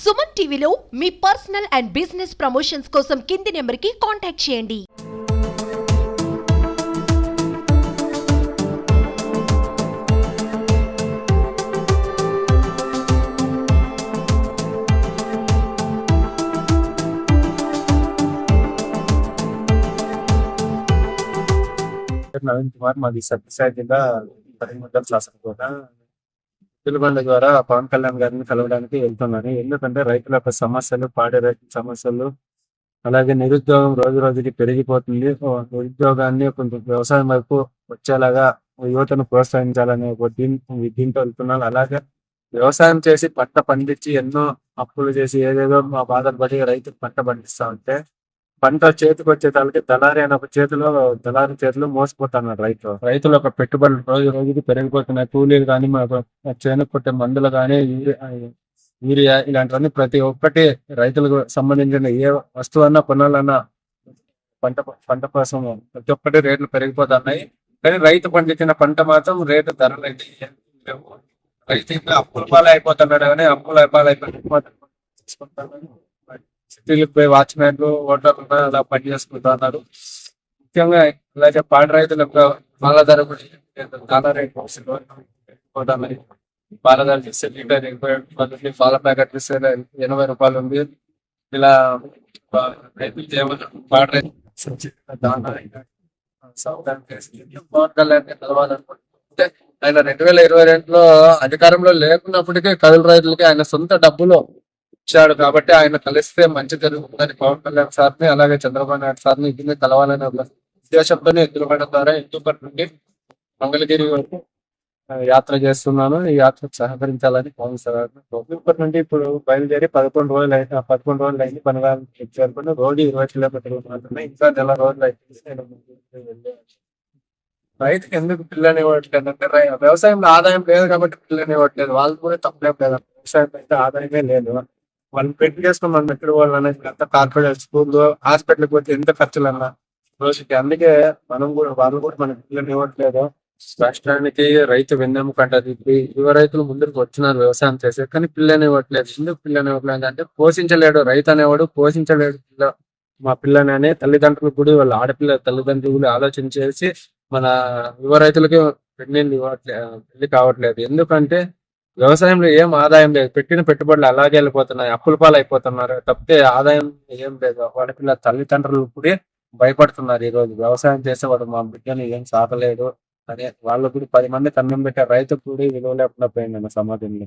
సుమన్ టీవీలో మీ personal and business promotions కోసం కింది నెంబర్కి కాంటాక్ట్ చేయండి. నవీన్ కుమార్, మాది సత్యసాయి జిల్లా పరిమిత శాసనకోట. పిలుబండ ద్వారా పవన్ కళ్యాణ్ గారిని కలవడానికి వెళ్తున్నాను. ఎందుకంటే రైతుల యొక్క సమస్యలు, పాడి రైతుల సమస్యలు, అలాగే నిరుద్యోగం రోజు రోజుకి పెరిగిపోతుంది. నిరుద్యోగాన్ని కొంచెం వ్యవసాయం వైపు వచ్చేలాగా యువతను ప్రోత్సహించాలనే ఒక దీంతో వెళ్తున్నాను. అలాగే వ్యవసాయం చేసి పంట పండించి ఎన్నో అప్పులు చేసి ఏదేదో మా బాధలు పడి రైతు పంట పండిస్తా ఉంటే పంట చేతికి వచ్చే తలకి దళారి అనే ఒక దళారి చేతిలో మోసపోతున్నాడు రైతుల యొక్క పెట్టుబడులు రోజు రోజుకి పెరిగిపోతున్నాయి. కూలీలు కానీ, చేను కొట్టే మందులు కానీ, యూరియా ఇలాంటివన్నీ ప్రతి ఒక్కటి రైతులకు సంబంధించిన ఏ వస్తువు అన్నా కొనాలన్నా పంట కోసం ప్రతి ఒక్కటి రేట్లు పెరిగిపోతున్నాయి. కానీ రైతు పండించిన పంట మాత్రం రేటు ధరలు అయితే రైతు ఇంకా అప్పుల పాలు అయిపోతున్నాడు. కానీ అప్పుల పాలు అయిపోతున్నాడు. సిటీలకు పోయి వాచ్మెన్లు, ఓటర్లు అలా పని చేసుకుంటున్నారు. ముఖ్యంగా ఇలాగే పాడి రైతులకు పాల ధర కూడా చాలా రేట్ పాల ధర చూస్తే లీటర్ 80 పాల ప్యాకెట్ చూస్తే 80 రూపాయలు ఉంది. ఇలా రైతులు పాడి రైతు పవన్ కళ్యాణ్ కలవాలనుకుంటే ఆయన 2022లో అధికారంలో లేకున్నప్పటికీ కౌలు రైతులకి ఆయన సొంత డబ్బులు ఇచ్చాడు. కాబట్టి ఆయన కలిస్తే మంచి జరుగుతుందని పవన్ కళ్యాణ్ సార్ని, అలాగే చంద్రబాబు నాయుడు సార్ని ఇద్దరిని కలవాలనే ఉద్దేశంతోనే ఎద్దులబండ ద్వారా ఎత్తుపట్టి నుండి మంగళగిరి వరకు యాత్ర చేస్తున్నాను. ఈ యాత్రకు సహకరించాలని పవన్ సార్ ఎత్తుపట్టి నుండి ఇప్పుడు బయలుదేరి 11 రోజులు అయింది. పనగాలు చేరుకుని రోజు 20 కిలోమీటర్లు మాత్రమే. ఇంకా నెల రోజులు అయితే రైతుకి ఎందుకు పిల్లని ఇవ్వట్లేదు అంటే వ్యవసాయంలో ఆదాయం లేదు కాబట్టి పిల్లని ఇవ్వట్లేదు. వాళ్ళు కూడా తప్పలేం లేదు. వ్యవసాయం అయితే ఆదాయమే లేదు. వాళ్ళు పెట్టి చేసుకుని మనం ఎక్కడ వాళ్ళని అంత కార్పొరేట్ స్కూల్, హాస్పిటల్కి పోతే ఎంత ఖర్చులన్నా రోజుకి. అందుకే వాళ్ళు కూడా మనకి పిల్లని ఇవ్వట్లేదు. రాష్ట్రానికి రైతు వెన్నెముక అంటారు. యువ రైతులు ముందుకు వచ్చినారు వ్యవసాయం చేసే, కానీ పిల్లని ఇవ్వట్లేదు. ఎందుకు పిల్లని ఇవ్వట్లేదు అంటే పోషించలేడు రైతు అనేవాడు, పోషించలేడు మా పిల్లని అనే తల్లిదండ్రులు కూడా వాళ్ళ ఆడపిల్ల తల్లిదండ్రులు ఆలోచన చేసి మన యువ రైతులకి పెళ్లి కావట్లేదు. ఎందుకంటే వ్యవసాయంలో ఏం ఆదాయం లేదు. పెట్టిన పెట్టుబడులు అలాగే వెళ్ళిపోతున్నాయి. అప్పుల పాలు అయిపోతున్నారు తప్పితే ఆదాయం ఏం లేదు. వాళ్ళ పిల్ల తల్లిదండ్రులు కూడా భయపడుతున్నారు. ఈ రోజు వ్యవసాయం చేసేవాడు మా బిడ్డని ఏం సాధలేడు అనే వాళ్ళు కూడా 10 మంది కన్నం పెట్టారు. రైతు కూడా విలువ లేకుండా పోయింది సమాజంలో.